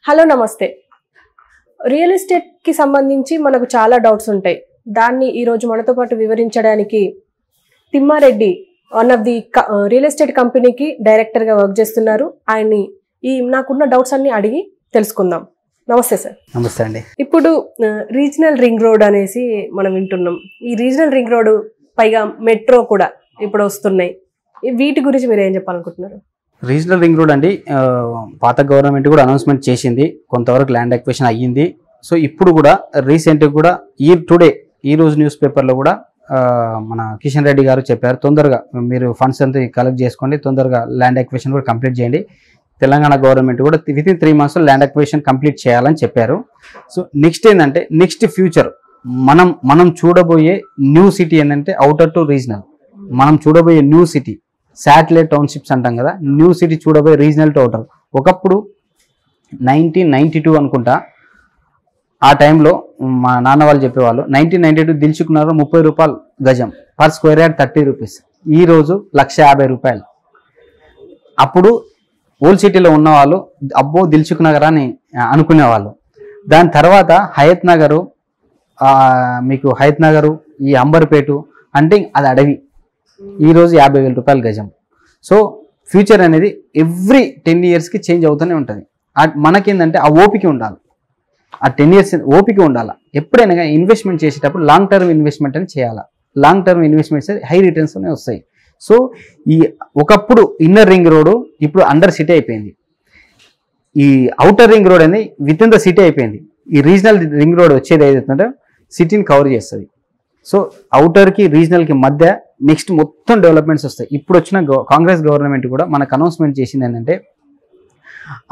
Hello నమస్తే. Real estate కి సంబంధించి మనకు చాలా డౌట్స్ ఉంటాయి. దాన్ని ఈ రోజు మనతో పాటు వివరించడానికి Thimma Reddy one of the real estate కంపెనీకి డైరెక్టర్ గా వర్క్ చేస్తున్నారు. ఆయన్ని నాకున్న డౌట్స్ అన్ని అడిగి తెలుసుకుందాం. నమస్తే సార్. నమస్తే అండి. ఇప్పుడు రీజనల్ రింగ్ రోడ్ అనేసి మనం వింటున్నాం. ఈ రీజనల్ రింగ్ రోడ్ పైగా మెట్రో కూడా ఇప్పుడు వస్తున్నాయి. వీటి గురించి మీరు ఏం చెప్పాలనుకుంటున్నారు? రీజనల్ రింగ్ రోడ్ అండి, పాత గవర్నమెంట్ కూడా అనౌన్స్మెంట్ చేసింది, కొంతవరకు ల్యాండ్ అక్విజిషన్ అయ్యింది. సో ఇప్పుడు కూడా రీసెంట్గా కూడా ఈ రోజు న్యూస్ పేపర్లో కూడా మన కిషన్ రెడ్డి గారు చెప్పారు, తొందరగా మీరు ఫండ్స్ అంతా కలెక్ట్ చేసుకోండి, తొందరగా ల్యాండ్ అక్విజిషన్ కూడా కంప్లీట్ చేయండి. తెలంగాణ గవర్నమెంట్ కూడా within 3 months land acquisition complete చేయాలని చెప్పారు. సో నెక్స్ట్ ఏంటంటే నెక్స్ట్ ఫ్యూచర్ మనం చూడబోయే న్యూ సిటీ ఏంటంటే అవుటర్ టు రీజనల్. మనం చూడబోయే న్యూ సిటీ శాటిలైట్ టౌన్షిప్స్ అంటాం కదా, న్యూ సిటీ చూడబోయే రీజనల్ టు అవుటర్. ఒకప్పుడు 1992 అనుకుంటా ఆ టైంలో మా నాన్న వాళ్ళు చెప్పేవాళ్ళు, 1992 దిల్చుకున్నారు 30 రూపాయలు గజం, పర్ స్క్వేర్ యార్డ్ 30 రూపీస్. ఈరోజు 150 రూపాయలు. అప్పుడు ఓల్డ్ సిటీలో ఉన్నవాళ్ళు అబ్బో దిల్చుక్ నగర్ అని అనుకునేవాళ్ళు. దాని తర్వాత హయత్ నగరు, మీకు హయత్ నగరు, ఈ అంబర్పేట అంటే అది అడవి. ఈరోజు 50,000 రూపాయలు గజం. సో ఫ్యూచర్ అనేది ఎవ్రీ 10 yearsకి చేంజ్ అవుతూనే ఉంటుంది. మనకేంటంటే ఆ ఓపిక ఉండాలి, ఆ 10 years ఓపిక ఉండాలి. ఎప్పుడైనా ఇన్వెస్ట్మెంట్ చేసేటప్పుడు లాంగ్ టర్మ్ ఇన్వెస్ట్మెంట్ అని చేయాలి. Long term investments high returns అనే వస్తాయి. సో ఈ ఒకప్పుడు ఇన్నర్ రింగ్ రోడ్ ఇప్పుడు అండర్ సిటీ అయిపోయింది. ఈ అవుటర్ రింగ్ రోడ్ అనేది విత్ ఇన్ ద సిటీ అయిపోయింది. ఈ రీజనల్ రింగ్ రోడ్ వచ్చేది ఏదైతుందో సిటీని కవర్ చేస్తుంది. సో అవుటర్కి రీజనల్కి మధ్య నెక్స్ట్ మొత్తం డెవలప్మెంట్స్ వస్తాయి. ఇప్పుడు వచ్చిన కాంగ్రెస్ గవర్నమెంట్ కూడా మనకు అనౌన్స్మెంట్ చేసింది ఏంటంటే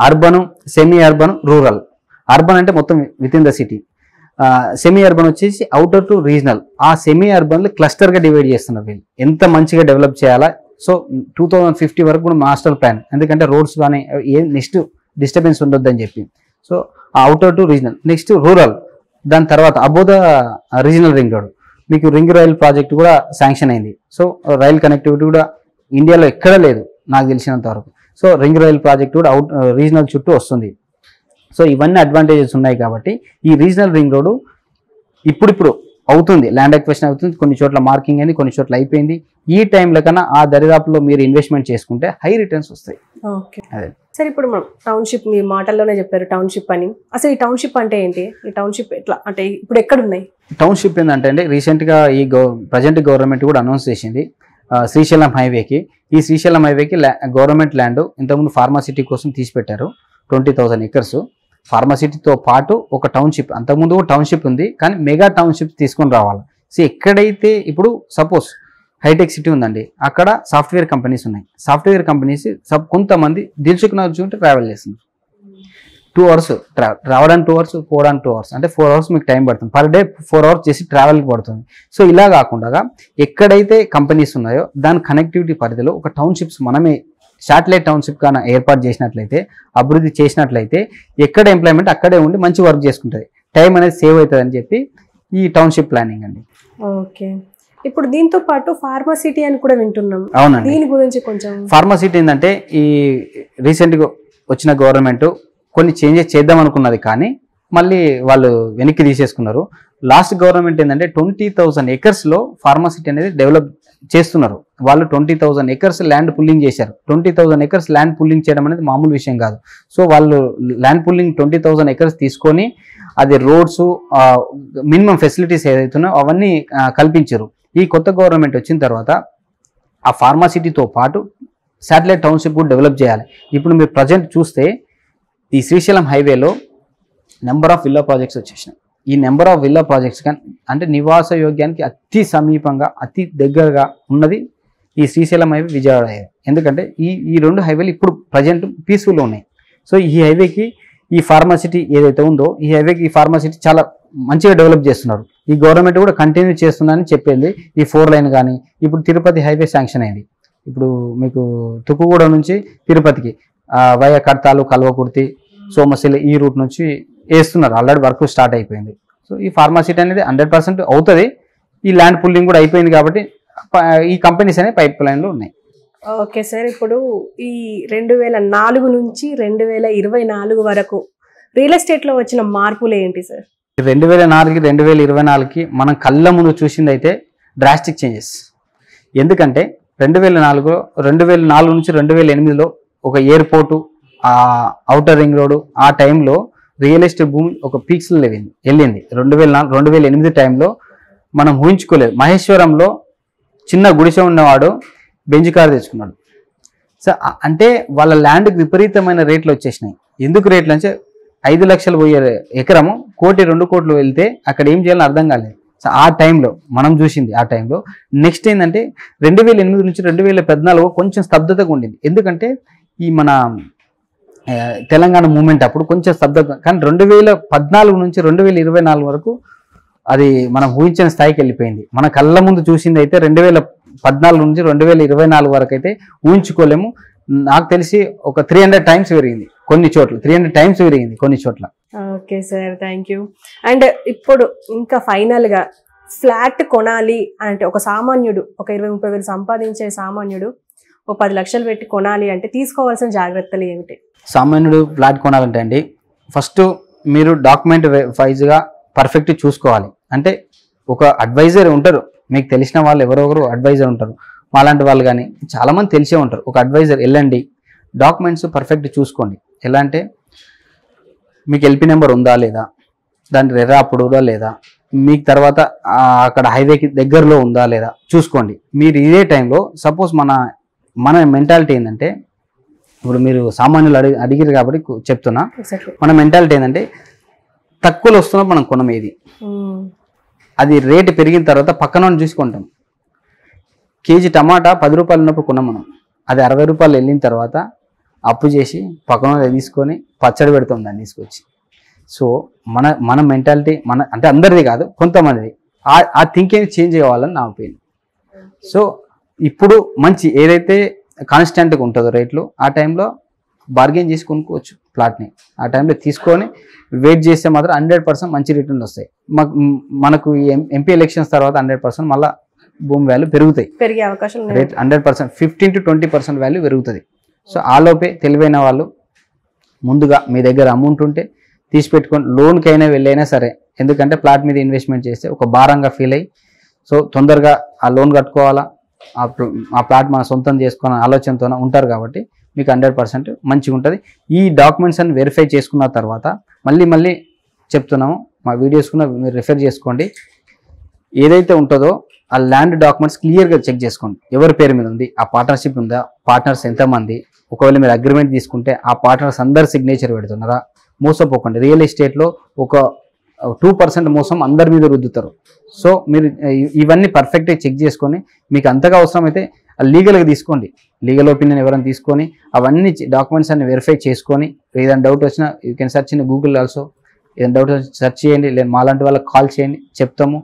urban, semi urban, rural. Urban అంటే మొత్తం with in the city, semi urban వచ్చేసి అవుటర్ టు రీజనల్. ఆ సెమీ అర్బన్లు క్లస్టర్గా డివైడ్ చేస్తున్నారు వీళ్ళు, ఎంత మంచిగా డెవలప్ చేయాలా. సో 2050 వరకు కూడా మాస్టర్ ప్లాన్, ఎందుకంటే రోడ్స్ కానీ నెక్స్ట్ డిస్టర్బెన్స్ ఉండొద్దని చెప్పి. So outer to regional, next rural, దాని తర్వాత above the regional ring road. మీకు రింగ్ రైల్ ప్రాజెక్ట్ కూడా శాంక్షన్ అయింది. సో రైల్ కనెక్టివిటీ కూడా ఇండియాలో ఎక్కడ లేదు నాకు తెలిసినంత వరకు. సో రింగ్ రైల్ ప్రాజెక్ట్ కూడా రీజనల్ చుట్టూ వస్తుంది. సో ఇవన్నీ అడ్వాంటేజెస్ ఉన్నాయి కాబట్టి ఈ రీజనల్ రింగ్ రోడ్ ఇప్పుడు అవుతుంది, ల్యాండ్ అక్విజిషన్ అవుతుంది. కొన్ని చోట్ల మార్కింగ్ అయింది, కొన్ని చోట్ల అయిపోయింది. ఈ టైంలో కన్నా ఆ దరిదాపులో మీరు ఇన్వెస్ట్మెంట్ చేసుకుంటే హై రిటర్న్స్ వస్తాయి. ఓకే సరే, ఇప్పుడు మనం టౌన్షిప్ మీ మాటల్లోనే చెప్పారు టౌన్షిప్ అని. అసలు ఈ టౌన్షిప్ అంటే ఏంటి? ఈ టౌన్షిప్ ఎట్లా అంటే ఇప్పుడు ఎక్కడ ఉన్నాయి? టౌన్షిప్ ఏంటంటే అండి, రీసెంట్గా ఈ ప్రజెంట్ గవర్నమెంట్ కూడా అనౌన్స్ చేసింది శ్రీశైలం హైవేకి. ఈ శ్రీశైలం హైవేకి గవర్నమెంట్ ల్యాండ్ ఇంతకుముందు ఫార్మాసిటీ కోసం తీసిపెట్టారు 20,000 acres. ఫార్మాసిటీతో పాటు ఒక టౌన్షిప్, అంతకుముందు టౌన్షిప్ ఉంది కానీ మెగా టౌన్షిప్ తీసుకొని రావాలి. సో ఎక్కడైతే ఇప్పుడు సపోజ్ హైటెక్ సిటీ ఉందండి, అక్కడ సాఫ్ట్వేర్ కంపెనీస్ ఉన్నాయి. సాఫ్ట్వేర్ కంపెనీస్ కొంతమంది దిల్చుకున్న ట్రావెల్ చేస్తున్నారు. 2 hours రావడానికి 2 hours, పోవడానికి 2 hours, అంటే 4 hours మీకు టైం పడుతుంది. పర్ డే 4 hours చేసి ట్రావెల్కి పడుతుంది. సో ఇలా కాకుండా ఎక్కడైతే కంపెనీస్ ఉన్నాయో దాని కనెక్టివిటీ పరిధిలో ఒక టౌన్షిప్స్ మనమే శాటిలైట్ టౌన్షిప్ కానీ ఏర్పాటు చేసినట్లయితే, అభివృద్ధి చేసినట్లయితే ఎక్కడ ఎంప్లాయ్మెంట్ అక్కడే ఉండి మంచి వర్క్ చేసుకుంటుంది, టైం అనేది సేవ్ అవుతుంది అని చెప్పి ఈ టౌన్షిప్ ప్లానింగ్ అండి. ఓకే, ఇప్పుడు దీంతో పాటు ఫార్మాసిటీ అని కూడా వింటున్నాం. అవునండి, దీని గురించి కొంచెం. ఫార్మాసిటీ ఏంటంటే ఈ రీసెంట్గా వచ్చిన గవర్నమెంట్ కొన్ని చేంజెస్ చేద్దాం అనుకున్నది కానీ మళ్ళీ వాళ్ళు వెనక్కి తీసేసుకున్నారు. లాస్ట్ గవర్నమెంట్ ఏంటంటే 20,000 acres ఫార్మాసిటీ అనేది డెవలప్ చేస్తున్నారు. వాళ్ళు 20,000 acres ల్యాండ్ పుల్లింగ్ చేశారు. 20,000 acres ల్యాండ్ పుల్లింగ్ చేయడం అనేది మామూలు విషయం కాదు. సో వాళ్ళు ల్యాండ్ పుల్లింగ్ 20,000 acres తీసుకొని అది రోడ్స్, మినిమం ఫెసిలిటీస్ ఏదైతున్నాయో అవన్నీ కల్పించారు. ఈ కొత్త గవర్నమెంట్ వచ్చిన తర్వాత ఆ ఫార్మాసిటీతో పాటు శాటిలైట్ టౌన్షిప్ కూడా డెవలప్ చేయాలి. ఇప్పుడు మీరు ప్రజెంట్ చూస్తే ఈ శ్రీశైలం హైవేలో నెంబర్ ఆఫ్ విల్లా ప్రాజెక్ట్స్ వచ్చేసినాయి. ఈ నెంబర్ ఆఫ్ విల్లా ప్రాజెక్ట్స్ కానీ అంటే నివాస యోగ్యానికి అతి సమీపంగా అతి దగ్గరగా ఉన్నది ఈ శ్రీశైలం హైవే, విజయవాడ హైవే. ఎందుకంటే ఈ 2 హైవేలు ఇప్పుడు ప్రజెంట్ పీస్ఫుల్గా ఉన్నాయి. సో ఈ హైవేకి ఈ ఫార్మాసిటీ ఏదైతే ఉందో ఈ హైవేకి ఈ ఫార్మాసిటీ చాలా మంచిగా డెవలప్ చేస్తున్నారు. ఈ గవర్నమెంట్ కూడా కంటిన్యూ చేస్తుందని చెప్పేది. ఈ 4 lane కానీ ఇప్పుడు తిరుపతి హైవే శాంక్షన్ అయింది. ఇప్పుడు మీకు తుక్కుగూడ నుంచి తిరుపతికి వయ కడతాలు, కల్వకుర్తి, సోమశిల ఈ రూట్ నుంచి వేస్తున్నారు. ఆల్రెడీ వర్క్ స్టార్ట్ అయిపోయింది. సో ఈ ఫార్మాసిటీ అనేది 100% అవుతుంది. ఈ ల్యాండ్ పుల్లింగ్ కూడా అయిపోయింది కాబట్టి ఈ కంపెనీస్ అనేవి పైప్ లైన్లో ఉన్నాయి. ఓకే సార్, ఇప్పుడు ఈ 2004 నుంచి 2024 వరకు రియల్ ఎస్టేట్లో వచ్చిన మార్పులు ఏంటి సార్? 2004కి 2024కి మనం కళ్ళ ముందు చూసింది అయితే డ్రాస్టిక్ చేంజెస్. ఎందుకంటే 2004 నుంచి 2008లో ఒక ఎయిర్పోర్టు, ఔటర్ రింగ్ రోడ్డు, ఆ టైంలో రియల్ ఎస్టేట్ భూమి ఒక పీక్స్లో వెళ్ళింది. 2008 టైంలో మనం ఊహించుకోలేదు. మహేశ్వరంలో చిన్న గుడిసె ఉన్నవాడు బెంజ్ కార్ తెచ్చుకున్నాడు. సో అంటే వాళ్ళ ల్యాండ్కి విపరీతమైన రేట్లు వచ్చేసినాయి. ఎందుకు రేట్లు అంటే 5 లక్షలు పోయే ఎకరము 1-2 కోట్లు వెళ్తే అక్కడ ఏం చేయాలని అర్థం కాలేదు. సో ఆ టైంలో మనం చూసింది. ఆ టైంలో నెక్స్ట్ ఏంటంటే 2008 నుంచి 2014 కొంచెం స్తబ్దతగా ఉండింది. ఎందుకంటే ఈ మన తెలంగాణ మూమెంట్ అప్పుడు కొంచెం స్తబ్దత, కానీ 2014 నుంచి 2024 వరకు అది మనం ఊహించిన స్థాయికి వెళ్ళిపోయింది. మన కళ్ళ ముందు చూసింది అయితే 2014 నుంచి 2024 వరకు అయితే ఊహించుకోలేము. నాకు తెలిసి ఒక 300 టైమ్స్ పెరిగింది కొన్ని చోట్ల, 300 టైమ్స్ పెరిగింది కొన్ని చోట్ల. Okay sir, thank you. And ఇప్పుడు ఇంకా ఫైనల్గా ఫ్లాట్ కొనాలి అంటే ఒక సామాన్యుడు, ఒక 20-30 వేలు సంపాదించే సామాన్యుడు ఒక 10 లక్షలు పెట్టి కొనాలి అంటే తీసుకోవాల్సిన జాగ్రత్తలు ఏమిటి? సామాన్యుడు ఫ్లాట్ కొనాలంటే అండి, ఫస్ట్ మీరు డాక్యుమెంట్ వైజ్గా పర్ఫెక్ట్ చూసుకోవాలి. అంటే ఒక అడ్వైజర్ ఉంటారు, మీకు తెలిసిన వాళ్ళు ఎవరో ఒకరు అడ్వైజర్ ఉంటారు, మాలాంటి వాళ్ళు కానీ చాలామంది తెలిసే ఉంటారు. ఒక అడ్వైజర్ వెళ్ళండి, డాక్యుమెంట్స్ పర్ఫెక్ట్ చూసుకోండి. ఎలా అంటే మీకు ఎల్పీ నెంబర్ ఉందా లేదా, దాని రెరా అప్పుడుదా లేదా, మీకు తర్వాత అక్కడ హైవేకి దగ్గరలో ఉందా లేదా చూసుకోండి. మీరు ఇదే టైంలో సపోజ్ మన మెంటాలిటీ ఏంటంటే, ఇప్పుడు మీరు సామాన్యులు అడిగారు కాబట్టి చెప్తున్నా, మన మెంటాలిటీ ఏంటంటే తక్కువలో వస్తున్నా మనం కొనం. ఏది అది రేటు పెరిగిన తర్వాత పక్కన చూసుకుంటాం. కేజీ టమాటా 10 రూపాయలు ఉన్నప్పుడు కొన్నాం మనం, అది 60 రూపాయలు వెళ్ళిన తర్వాత అప్పు చేసి పక్కన తీసుకొని పచ్చడి పెడతాం దాన్ని తీసుకొచ్చి. సో మన మెంటాలిటీ అంటే అందరిది కాదు, కొంతమందిది ఆ థింకింగ్ చేంజ్ కావాలని నా ఒపీనియన్. సో ఇప్పుడు మంచి ఏదైతే కాన్స్టెంట్గా ఉంటుందో రేట్లు, ఆ టైంలో బార్గెన్ చేసి కొనుక్కోవచ్చు ప్లాట్ని. ఆ టైంలో తీసుకొని వెయిట్ చేస్తే మాత్రం 100% మంచి రిటర్న్ వస్తాయి. మనకు ఎంపీ ఎలక్షన్స్ తర్వాత 100% మళ్ళీ భూమి వాల్యూ పెరిగే అవకాశం రేట్ 100%, 15-20% వాల్యూ పెరుగుతుంది. సో ఆలోపే తెలివైన వాళ్ళు ముందుగా మీ దగ్గర అమౌంట్ ఉంటే తీసి పెట్టుకొని లోన్కైనా వెళ్ళైనా సరే, ఎందుకంటే ప్లాట్ మీద ఇన్వెస్ట్మెంట్ చేస్తే ఒక భారంగా ఫీల్ అయ్యి సో తొందరగా ఆ లోన్ కట్టుకోవాలా, ఆ ప్లాట్ మన సొంతం చేసుకున్న ఆలోచనతోనే ఉంటారు. కాబట్టి మీకు 100% మంచిగా ఉంటుంది. ఈ డాక్యుమెంట్స్ అన్ని వెరిఫై చేసుకున్న తర్వాత మళ్ళీ చెప్తున్నాము, మా వీడియోస్ కూడా మీరు రిఫర్ చేసుకోండి. ఏదైతే ఉంటుందో ఆ ల్యాండ్ డాక్యుమెంట్స్ క్లియర్గా చెక్ చేసుకోండి. ఎవరి పేరు మీద ఉంది, ఆ పార్ట్నర్షిప్ ఉందా, పార్ట్నర్స్ ఎంతమంది, ఒకవేళ మీరు అగ్రిమెంట్ తీసుకుంటే ఆ పార్ట్నర్స్ అందరు సిగ్నేచర్ పెడుతున్నారా. మోసపోకండి. రియల్ ఎస్టేట్లో ఒక 2% మోసం అందరి మీద రుద్దుతారు. సో మీరు ఇవన్నీ పర్ఫెక్ట్గా చెక్ చేసుకొని మీకు అంతగా అవసరం అయితే లీగల్గా తీసుకోండి, లీగల్ ఒపీనియన్ ఎవరైనా తీసుకొని అవన్నీ డాక్యుమెంట్స్ అన్ని వెరిఫై చేసుకొని, ఏదైనా డౌట్ వచ్చినా you can search in Google also. ఏదైనా డౌట్ సెర్చ్ చేయండి, లేదా మాలాంటి వాళ్ళకి కాల్ చేయండి, చెప్తాము.